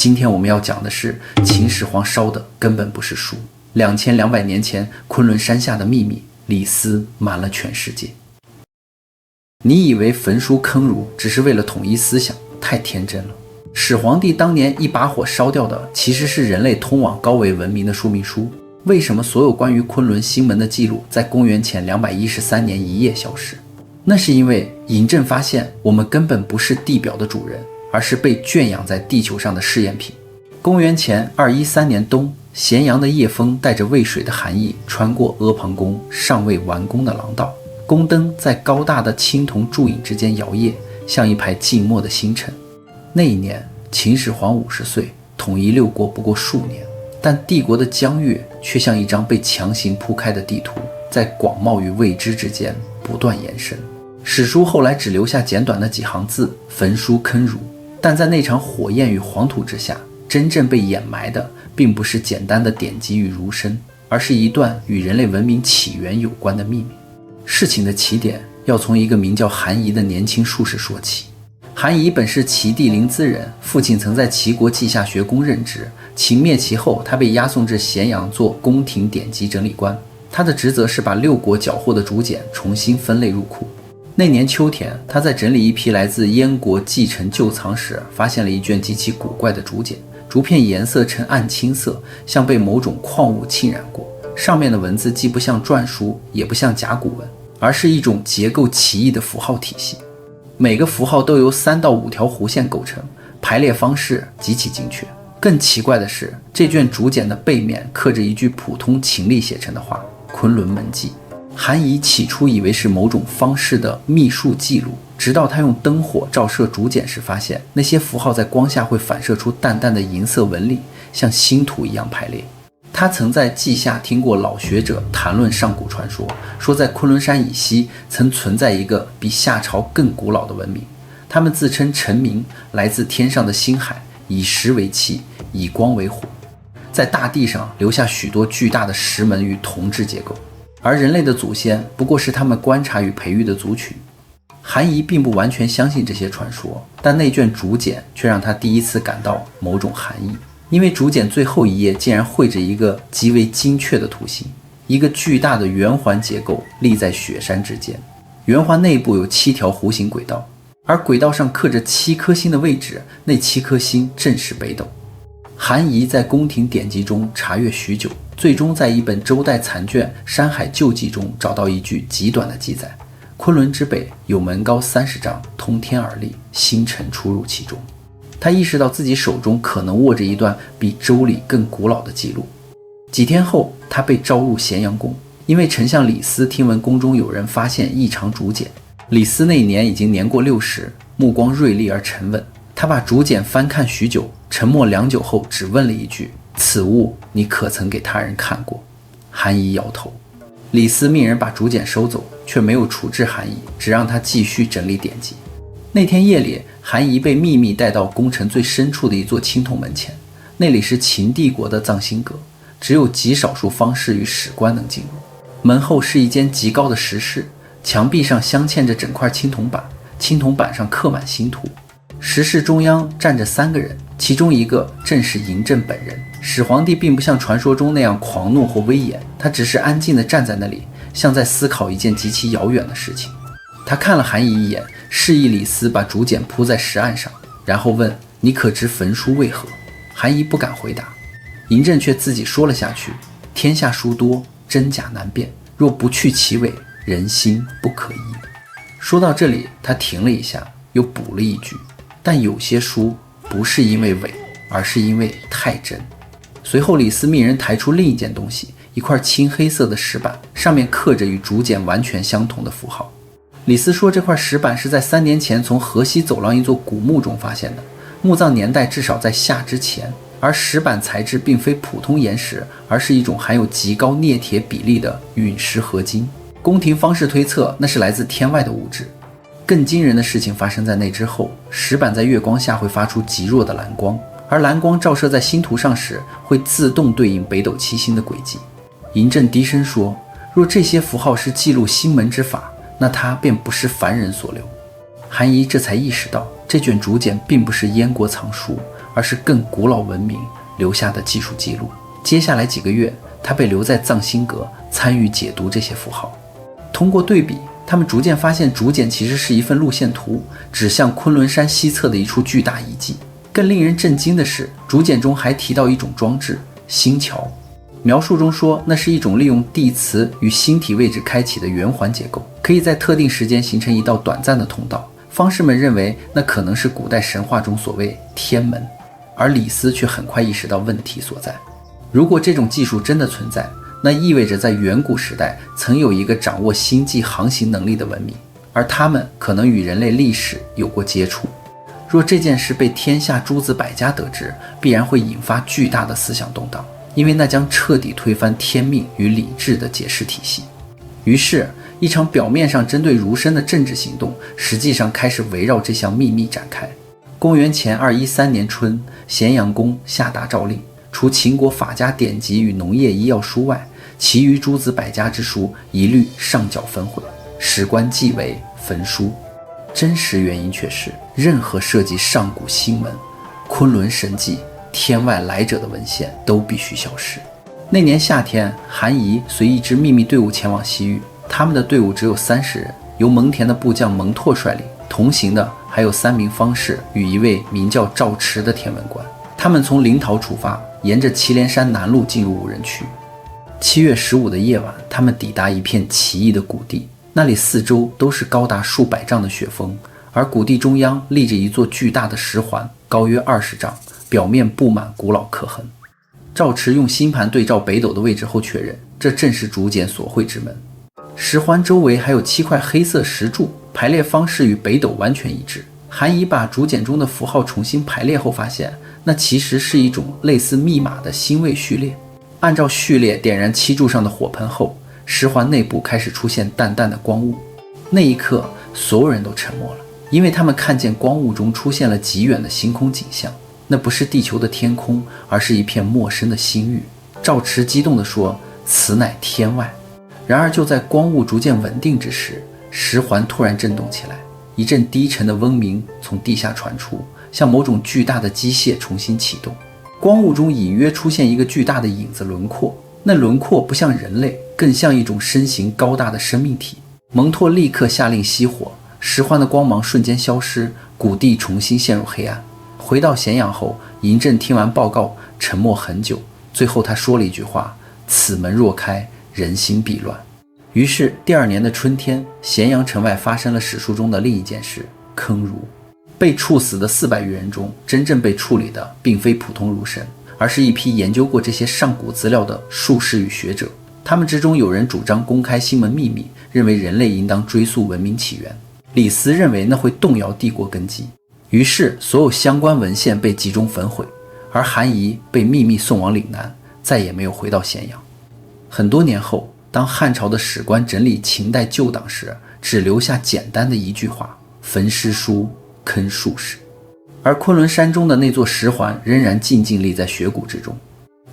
今天我们要讲的是秦始皇烧的根本不是书，2200年前昆仑山下的秘密，李斯瞒了全世界。你以为焚书坑儒只是为了统一思想，太天真了。始皇帝当年一把火烧掉的其实是人类通往高维文明的说明书。为什么所有关于昆仑星门的记录在公元前213年一夜消失？那是因为嬴政发现我们根本不是地表的主人，而是被圈养在地球上的试验品。公元前213年冬，咸阳的夜风带着渭水的寒意穿过阿房宫尚未完工的廊道，宫灯在高大的青铜柱影之间摇曳，像一排静默的星辰。那一年秦始皇50岁，统一六国不过数年，但帝国的疆域却像一张被强行铺开的地图，在广袤与未知之间不断延伸。史书后来只留下简短的几行字，焚书坑儒，但在那场火焰与黄土之下，真正被掩埋的并不是简单的典籍与儒生，而是一段与人类文明起源有关的秘密。事情的起点要从一个名叫韩仪的年轻术士说起。韩仪本是齐地临淄人，父亲曾在齐国稷下学宫任职。秦灭齐后，他被押送至咸阳做宫廷典籍整理官，他的职责是把六国缴获的竹简重新分类入库。那年秋天，他在整理一批来自燕国继承旧藏时，发现了一卷极其古怪的竹简，竹片颜色呈暗青色，像被某种矿物浸染过，上面的文字既不像篆书，也不像甲骨文，而是一种结构奇异的符号体系。每个符号都由3到5条弧线构成，排列方式极其精确。更奇怪的是，这卷竹简的背面刻着一句普通秦隶写成的话：昆仑门记。韩仪起初以为是某种方式的秘术记录，直到他用灯火照射竹简时，发现那些符号在光下会反射出淡淡的银色纹理，像星图一样排列。他曾在稷下听过老学者谈论上古传说，说在昆仑山以西曾存在一个比夏朝更古老的文明，他们自称臣民，来自天上的星海，以石为气，以光为火，在大地上留下许多巨大的石门与铜制结构，而人类的祖先不过是他们观察与培育的族群。韩仪并不完全相信这些传说，但那卷竹简却让他第一次感到某种寒意，因为竹简最后一页竟然绘着一个极为精确的图形，一个巨大的圆环结构立在雪山之间，圆环内部有7条弧形轨道，而轨道上刻着7颗星的位置，那7颗星正是北斗。韩仪在宫廷典籍中查阅许久，最终在一本周代残卷《山海旧记》中找到一句极短的记载：昆仑之北有门高30丈，通天而立，星辰出入其中。他意识到自己手中可能握着一段比周礼更古老的记录。几天后，他被召入咸阳宫，因为丞相李斯听闻宫中有人发现异常竹简。李斯那一年已经年过60，目光锐利而沉稳。他把竹简翻看许久，沉默良久后，只问了一句：“此物你可曾给他人看过？”韩仪摇头。李斯命人把竹简收走，却没有处置韩仪，只让他继续整理典籍。那天夜里，韩仪被秘密带到宫城最深处的一座青铜门前，那里是秦帝国的藏心阁，只有极少数方士与史官能进入。门后是一间极高的石室，墙壁上镶嵌着整块青铜板，青铜板上刻满星图。石室中央站着3个人，其中一个正是嬴政本人。始皇帝并不像传说中那样狂怒或威严，他只是安静地站在那里，像在思考一件极其遥远的事情。他看了韩仪一眼，示意李斯把竹简铺在石案上，然后问：“你可知焚书为何？”韩仪不敢回答，嬴政却自己说了下去：“天下书多，真假难辨，若不去其伪，人心不可疑。”说到这里，他停了一下，又补了一句：“但有些书不是因为伪，而是因为太真。”随后李斯命人抬出另一件东西，一块青黑色的石板，上面刻着与竹简完全相同的符号。李斯说，这块石板是在3年前从河西走廊一座古墓中发现的，墓葬年代至少在夏之前，而石板材质并非普通岩石，而是一种含有极高镍铁比例的陨石合金。宫廷方士推测那是来自天外的物质。更惊人的事情发生在那之后，石板在月光下会发出极弱的蓝光，而蓝光照射在星图上时，会自动对应北斗七星的轨迹。嬴政低声说，若这些符号是记录星门之法，那它便不是凡人所留。韩仪这才意识到，这卷竹简并不是燕国藏书，而是更古老文明留下的技术记录。接下来几个月，他被留在藏辛阁参与解读这些符号。通过对比，他们逐渐发现竹简其实是一份路线图，指向昆仑山西侧的一处巨大遗迹。更令人震惊的是，竹简中还提到一种装置——星桥。描述中说，那是一种利用地磁与星体位置开启的圆环结构，可以在特定时间形成一道短暂的通道。方士们认为那可能是古代神话中所谓天门，而李斯却很快意识到问题所在。如果这种技术真的存在，那意味着在远古时代曾有一个掌握星际航行能力的文明，而他们可能与人类历史有过接触。若这件事被天下诸子百家得知，必然会引发巨大的思想动荡，因为那将彻底推翻天命与理智的解释体系。于是，一场表面上针对儒生的政治行动，实际上开始围绕这项秘密展开。公元前213年春，咸阳宫下达诏令，除秦国法家典籍与农业医药书外，其余诸子百家之书一律上缴焚毁，史官记为焚书。真实原因却是，任何涉及上古星门、昆仑神迹、天外来者的文献都必须消失。那年夏天，韩仪随一支秘密队伍前往西域，他们的队伍只有30人，由蒙恬的部将蒙拓率领，同行的还有3名方士与一位名叫赵池的天文官。他们从临洮出发，沿着祁连山南路进入无人区。7月15的夜晚，他们抵达一片奇异的谷地，那里四周都是高达数百丈的雪峰，而谷地中央立着一座巨大的石环，高约20丈，表面布满古老刻痕。赵池用星盘对照北斗的位置后确认，这正是竹简所绘之门。石环周围还有7块黑色石柱，排列方式与北斗完全一致。韩仪把竹简中的符号重新排列后发现，那其实是一种类似密码的星位序列。按照序列点燃7柱上的火盆后，石环内部开始出现淡淡的光雾。那一刻，所有人都沉默了，因为他们看见光雾中出现了极远的星空景象。那不是地球的天空，而是一片陌生的星域。赵池激动地说：“此乃天外。”然而就在光雾逐渐稳定之时，石环突然震动起来，一阵低沉的嗡鸣从地下传出，像某种巨大的机械重新启动。光雾中隐约出现一个巨大的影子轮廓，那轮廓不像人类，更像一种身形高大的生命体。蒙拓立刻下令熄火，石环的光芒瞬间消失，谷地重新陷入黑暗。回到咸阳后，嬴政听完报告，沉默很久，最后他说了一句话：“此门若开，人心必乱。”于是第2年的春天，咸阳城外发生了史书中的另一件事——坑儒。被处死的400余人中，真正被处理的并非普通儒生，而是一批研究过这些上古资料的术士与学者。他们之中有人主张公开星门秘密，认为人类应当追溯文明起源。李斯认为那会动摇帝国根基，于是所有相关文献被集中焚毁，而韩仪被秘密送往岭南，再也没有回到咸阳。很多年后，当汉朝的史官整理秦代旧档时，只留下简单的一句话：焚诗书，坑术士。而昆仑山中的那座石环仍然静静立在雪谷之中。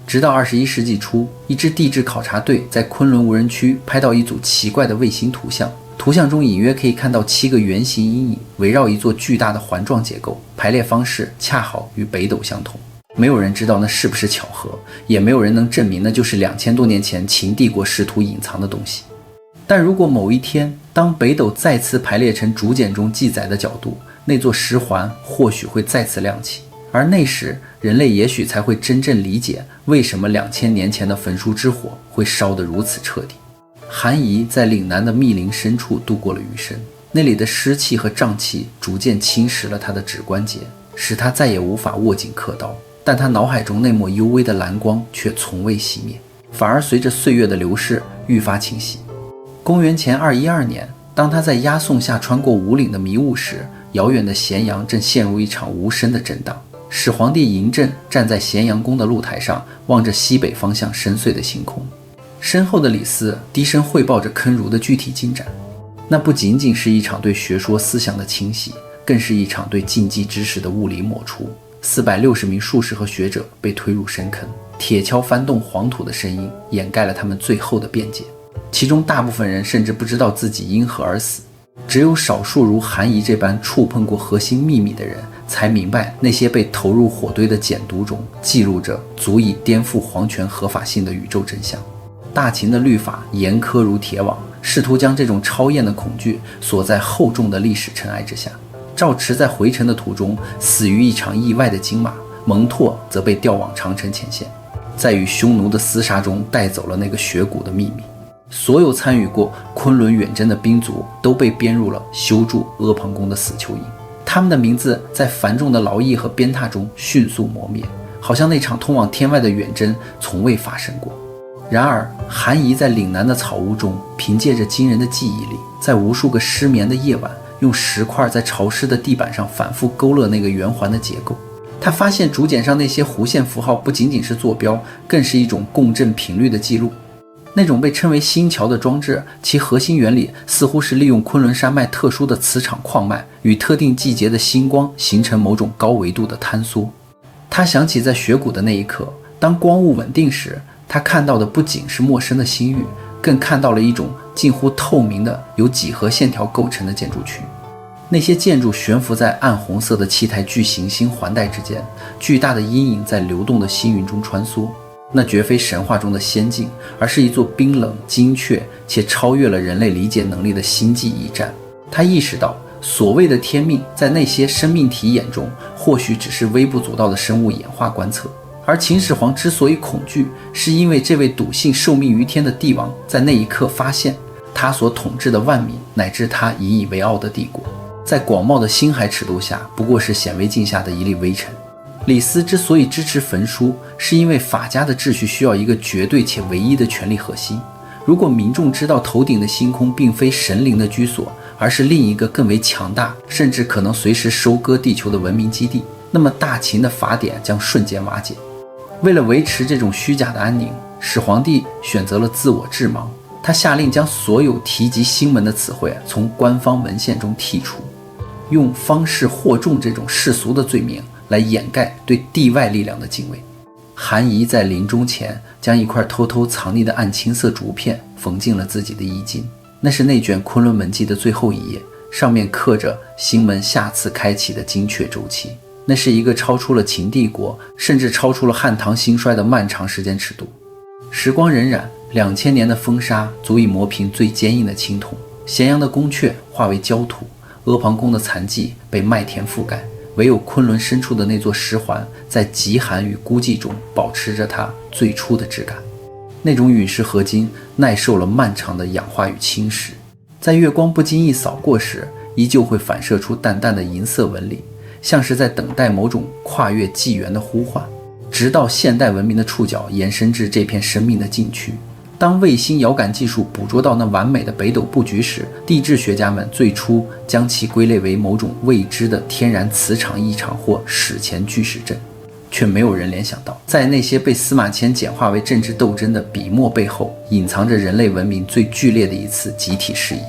直到21世纪初，一支地质考察队在昆仑无人区拍到一组奇怪的卫星图像，图像中隐约可以看到7个圆形阴影围绕一座巨大的环状结构，排列方式恰好与北斗相同。没有人知道那是不是巧合，也没有人能证明那就是2000多年前秦帝国试图隐藏的东西。但如果某一天，当北斗再次排列成竹简中记载的角度，那座石环或许会再次亮起，而那时人类也许才会真正理解为什么2000年前的焚书之火会烧得如此彻底。韩仪在岭南的密林深处度过了余生，那里的湿气和瘴气逐渐侵蚀了他的指关节，使他再也无法握紧刻刀，但他脑海中那抹幽微的蓝光却从未熄灭，反而随着岁月的流逝愈发清晰。公元前212年，当他在押送下穿过五岭的迷雾时，遥远的咸阳正陷入一场无声的震荡。始皇帝嬴政站在咸阳宫的露台上，望着西北方向深邃的星空。身后的李斯低声汇报着坑儒的具体进展。那不仅仅是一场对学说思想的清洗，更是一场对禁忌知识的物理抹除。460名术士和学者被推入深坑，铁锹翻动黄土的声音掩盖了他们最后的辩解。其中大部分人甚至不知道自己因何而死，只有少数如韩仪这般触碰过核心秘密的人才明白那些被投入火堆的简牍中记录着足以颠覆皇权合法性的宇宙真相。大秦的律法严苛如铁网，试图将这种超验的恐惧锁在厚重的历史尘埃之下。赵驰在回程的途中死于一场意外的金马，蒙拓则被调往长城前线，在与匈奴的厮杀中带走了那个雪谷的秘密。所有参与过昆仑远征的兵卒都被编入了修筑阿房宫的死囚营，他们的名字在繁重的劳役和鞭挞中迅速磨灭，好像那场通往天外的远征从未发生过。然而韩仪在岭南的草屋中，凭借着惊人的记忆力，在无数个失眠的夜晚，用石块在潮湿的地板上反复勾勒那个圆环的结构。他发现竹简上那些弧线符号不仅仅是坐标，更是一种共振频率的记录。那种被称为星桥的装置，其核心原理似乎是利用昆仑山脉特殊的磁场矿脉与特定季节的星光形成某种高维度的坍缩。他想起在雪谷的那一刻，当光雾稳定时，他看到的不仅是陌生的星域，更看到了一种近乎透明的由几何线条构成的建筑区。那些建筑悬浮在暗红色的气态巨行星环带之间，巨大的阴影在流动的星云中穿梭。那绝非神话中的仙境，而是一座冰冷、精确且超越了人类理解能力的星际驿站。他意识到，所谓的天命在那些生命体眼中，或许只是微不足道的生物演化观测。而秦始皇之所以恐惧，是因为这位笃信受命于天的帝王在那一刻发现，他所统治的万民乃至他引以为傲的帝国，在广袤的星海尺度下，不过是显微镜下的一粒微尘。李斯之所以支持焚书，是因为法家的秩序需要一个绝对且唯一的权力核心。如果民众知道头顶的星空并非神灵的居所，而是另一个更为强大，甚至可能随时收割地球的文明基地，那么大秦的法典将瞬间瓦解。为了维持这种虚假的安宁，始皇帝选择了自我致盲。他下令将所有提及星门的词汇从官方文献中剔除，用方式惑众这种世俗的罪名来掩盖对地外力量的敬畏。韩仪在临终前将一块偷偷藏匿的暗青色竹片缝进了自己的衣襟，那是那卷《昆仑门记》的最后一页，上面刻着星门下次开启的精确周期。那是一个超出了秦帝国，甚至超出了汉唐兴衰的漫长时间尺度。时光荏苒，2000年的风沙足以磨平最坚硬的青铜，咸阳的宫阙化为焦土，阿房宫的残迹被麦田覆盖，唯有昆仑深处的那座石环，在极寒与孤寂中保持着它最初的质感。那种陨石合金耐受了漫长的氧化与侵蚀，在月光不经意扫过时，依旧会反射出淡淡的银色纹理，像是在等待某种跨越纪元的呼唤，直到现代文明的触角延伸至这片生命的禁区。当卫星遥感技术捕捉到那完美的北斗布局时，地质学家们最初将其归类为某种未知的天然磁场异常或史前巨石阵，却没有人联想到，在那些被司马迁简化为政治斗争的笔墨背后，隐藏着人类文明最剧烈的一次集体失忆。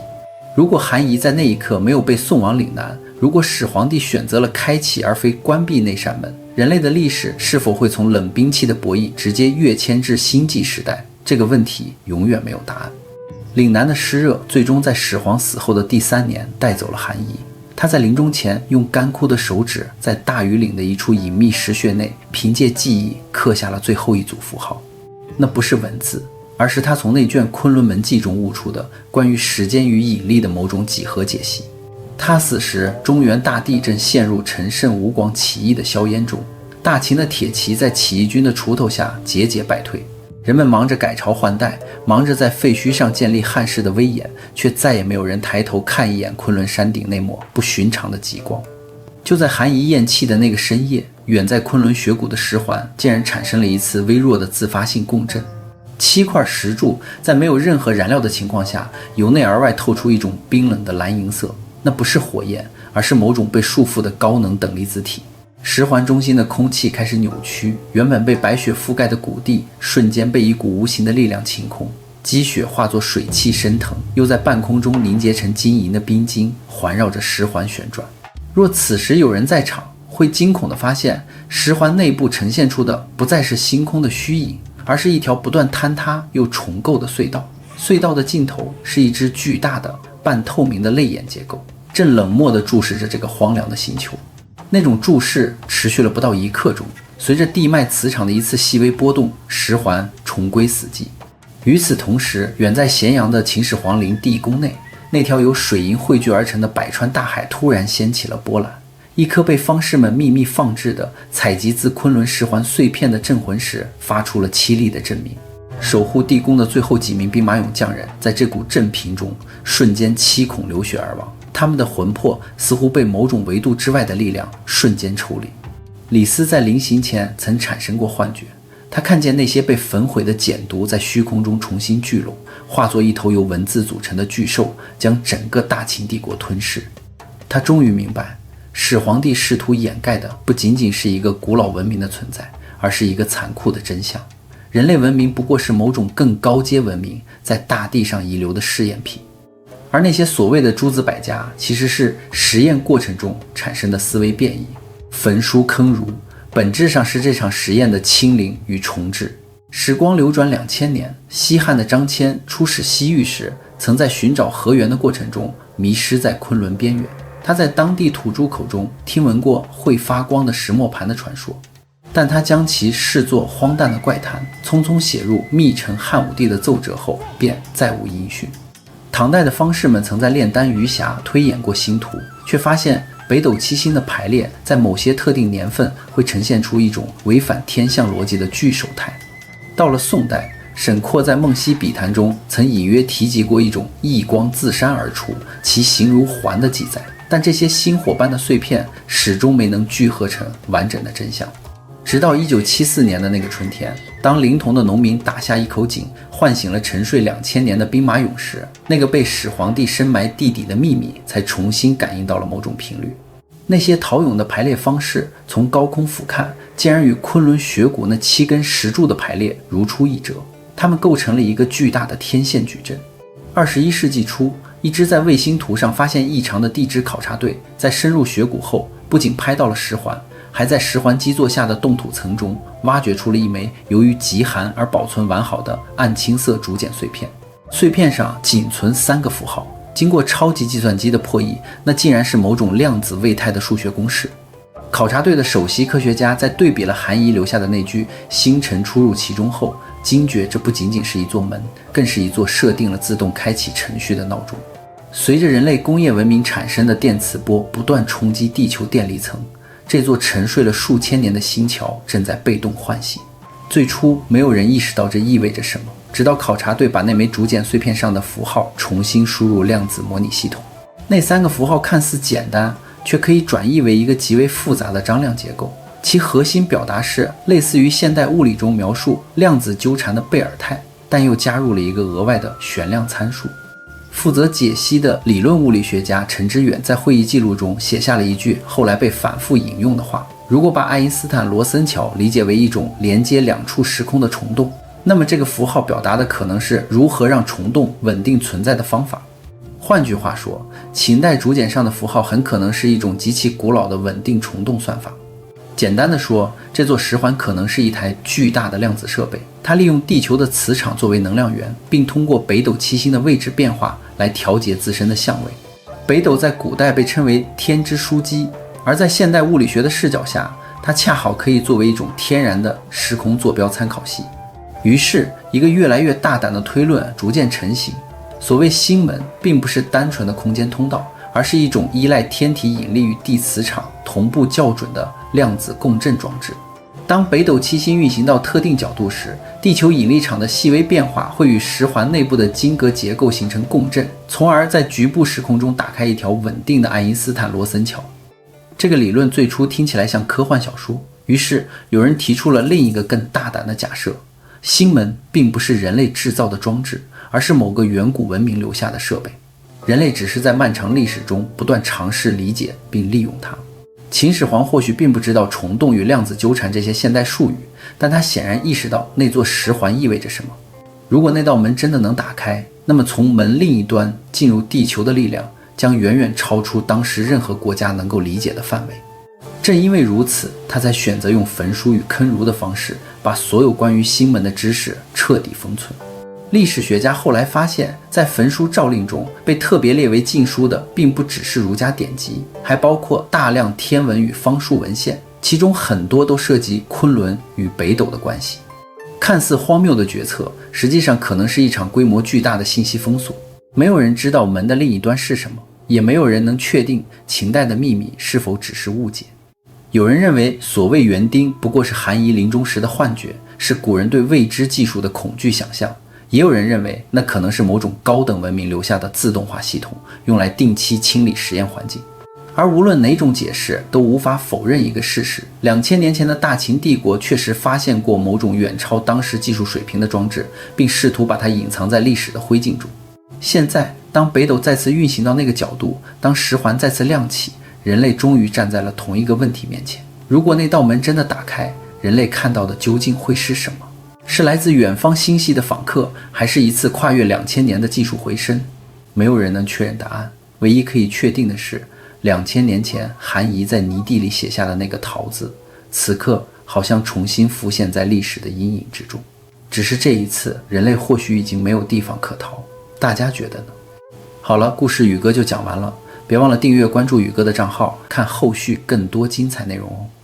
如果韩仪在那一刻没有被送往岭南，如果始皇帝选择了开启而非关闭那扇门，人类的历史是否会从冷兵器的博弈直接跃迁至星际时代？这个问题永远没有答案。岭南的湿热最终在始皇死后的第3年带走了韩仪。他在临终前用干枯的手指在大禹岭的一处隐秘石穴内，凭借记忆刻下了最后一组符号。那不是文字，而是他从那卷《昆仑门记》中悟出的关于时间与引力的某种几何解析。他死时，中原大地正陷入陈胜吴广起义的硝烟中，大秦的铁骑在起义军的锄头下节节败退。人们忙着改朝换代，忙着在废墟上建立汉室的威严，却再也没有人抬头看一眼昆仑山顶那抹不寻常的极光。就在韩仪咽气的那个深夜，远在昆仑雪谷的石环竟然产生了一次微弱的自发性共振。7块石柱在没有任何燃料的情况下，由内而外透出一种冰冷的蓝银色，那不是火焰，而是某种被束缚的高能等离子体。石环中心的空气开始扭曲，原本被白雪覆盖的谷地瞬间被一股无形的力量清空，积雪化作水汽升腾，又在半空中凝结成晶莹的冰晶，环绕着石环旋转。若此时有人在场，会惊恐地发现石环内部呈现出的不再是星空的虚影，而是一条不断坍塌又重构的隧道。隧道的尽头是一只巨大的半透明的泪眼结构，正冷漠地注视着这个荒凉的星球。那种注视持续了不到1刻钟，随着地脉磁场的一次细微波动，十环重归死寂。与此同时，远在咸阳的秦始皇陵地宫内，那条由水银汇聚而成的百川大海突然掀起了波澜。一颗被方士们秘密放置的、采集自昆仑十环碎片的镇魂石发出了凄厉的震鸣。守护地宫的最后几名兵马俑匠人在这股震频中瞬间七孔流血而亡，他们的魂魄似乎被某种维度之外的力量瞬间抽离。李斯在临行前曾产生过幻觉，他看见那些被焚毁的简牍在虚空中重新聚拢，化作一头由文字组成的巨兽，将整个大秦帝国吞噬。他终于明白，始皇帝试图掩盖的不仅仅是一个古老文明的存在，而是一个残酷的真相。人类文明不过是某种更高阶文明在大地上遗留的试验品，而那些所谓的诸子百家其实是实验过程中产生的思维变异。焚书坑儒本质上是这场实验的清零与重置。时光流转2000年，西汉的张骞出使西域时，曾在寻找河源的过程中迷失在昆仑边缘。他在当地土著口中听闻过会发光的石磨盘的传说，但他将其视作荒诞的怪谈，匆匆写入密陈汉武帝的奏折后便再无音讯。唐代的方士们曾在炼丹余匣推演过星图，却发现北斗七星的排列在某些特定年份会呈现出一种违反天象逻辑的巨手态。到了宋代，沈括在《梦溪笔谈》中曾隐约提及过一种异光自山而出，其形如环的记载，但这些星火般的碎片始终没能聚合成完整的真相。直到1974年的那个春天，当临潼的农民打下一口井，唤醒了沉睡2000年的兵马俑时，那个被始皇帝深埋地底的秘密才重新感应到了某种频率。那些陶俑的排列方式，从高空俯瞰，竟然与昆仑雪谷那7根石柱的排列如出一辙，它们构成了一个巨大的天线矩阵。21世纪初，一支在卫星图上发现异常的地质考察队，在深入雪谷后，不仅拍到了十环，还在十环基座下的冻土层中挖掘出了一枚由于极寒而保存完好的暗青色竹简碎片。碎片上仅存3个符号，经过超级计算机的破译，那竟然是某种量子位态的数学公式。考察队的首席科学家在对比了韩仪留下的那句星辰出入其中后，惊觉这不仅仅是一座门，更是一座设定了自动开启程序的闹钟。随着人类工业文明产生的电磁波不断冲击地球电力层，这座沉睡了数千年的星桥正在被动唤醒。最初没有人意识到这意味着什么，直到考察队把那枚竹简碎片上的符号重新输入量子模拟系统。那3个符号看似简单，却可以转译为一个极为复杂的张量结构，其核心表达是类似于现代物理中描述量子纠缠的贝尔态，但又加入了一个额外的旋量参数。负责解析的理论物理学家陈之远在会议记录中写下了一句后来被反复引用的话：如果把爱因斯坦罗森桥理解为一种连接2处时空的虫洞，那么这个符号表达的可能是如何让虫洞稳定存在的方法。换句话说，秦代竹简上的符号很可能是一种极其古老的稳定虫洞算法。简单的说，这座十环可能是一台巨大的量子设备，它利用地球的磁场作为能量源，并通过北斗七星的位置变化来调节自身的相位。北斗在古代被称为天之枢机，而在现代物理学的视角下，它恰好可以作为一种天然的时空坐标参考系。于是一个越来越大胆的推论逐渐成型，所谓星门并不是单纯的空间通道，而是一种依赖天体引力与地磁场同步校准的量子共振装置。当北斗七星运行到特定角度时，地球引力场的细微变化会与十环内部的晶格结构形成共振，从而在局部时空中打开一条稳定的爱因斯坦罗森桥。这个理论最初听起来像科幻小说，于是有人提出了另一个更大胆的假设：星门并不是人类制造的装置，而是某个远古文明留下的设备。人类只是在漫长历史中不断尝试理解并利用它。秦始皇或许并不知道虫洞与量子纠缠这些现代术语，但他显然意识到那座十环意味着什么。如果那道门真的能打开，那么从门另一端进入地球的力量将远远超出当时任何国家能够理解的范围。正因为如此，他才选择用焚书与坑儒的方式，把所有关于星门的知识彻底封存。历史学家后来发现，在焚书诏令中被特别列为禁书的，并不只是儒家典籍，还包括大量天文与方术文献，其中很多都涉及昆仑与北斗的关系。看似荒谬的决策，实际上可能是一场规模巨大的信息封锁。没有人知道门的另一端是什么，也没有人能确定秦代的秘密是否只是误解。有人认为所谓园丁不过是韩仪临终时的幻觉，是古人对未知技术的恐惧想象，也有人认为那可能是某种高等文明留下的自动化系统，用来定期清理实验环境。而无论哪种解释都无法否认一个事实，2000年前的大秦帝国确实发现过某种远超当时技术水平的装置，并试图把它隐藏在历史的灰烬中。现在当北斗再次运行到那个角度，当十环再次亮起，人类终于站在了同一个问题面前。如果那道门真的打开，人类看到的究竟会是什么？是来自远方星系的访客，还是一次跨越2000年的技术回声？没有人能确认答案。唯一可以确定的是，2000年前韩仪在泥地里写下的那个桃字，此刻好像重新浮现在历史的阴影之中。只是这一次，人类或许已经没有地方可逃。大家觉得呢？好了，故事宇哥就讲完了，别忘了订阅关注宇哥的账号，看后续更多精彩内容哦。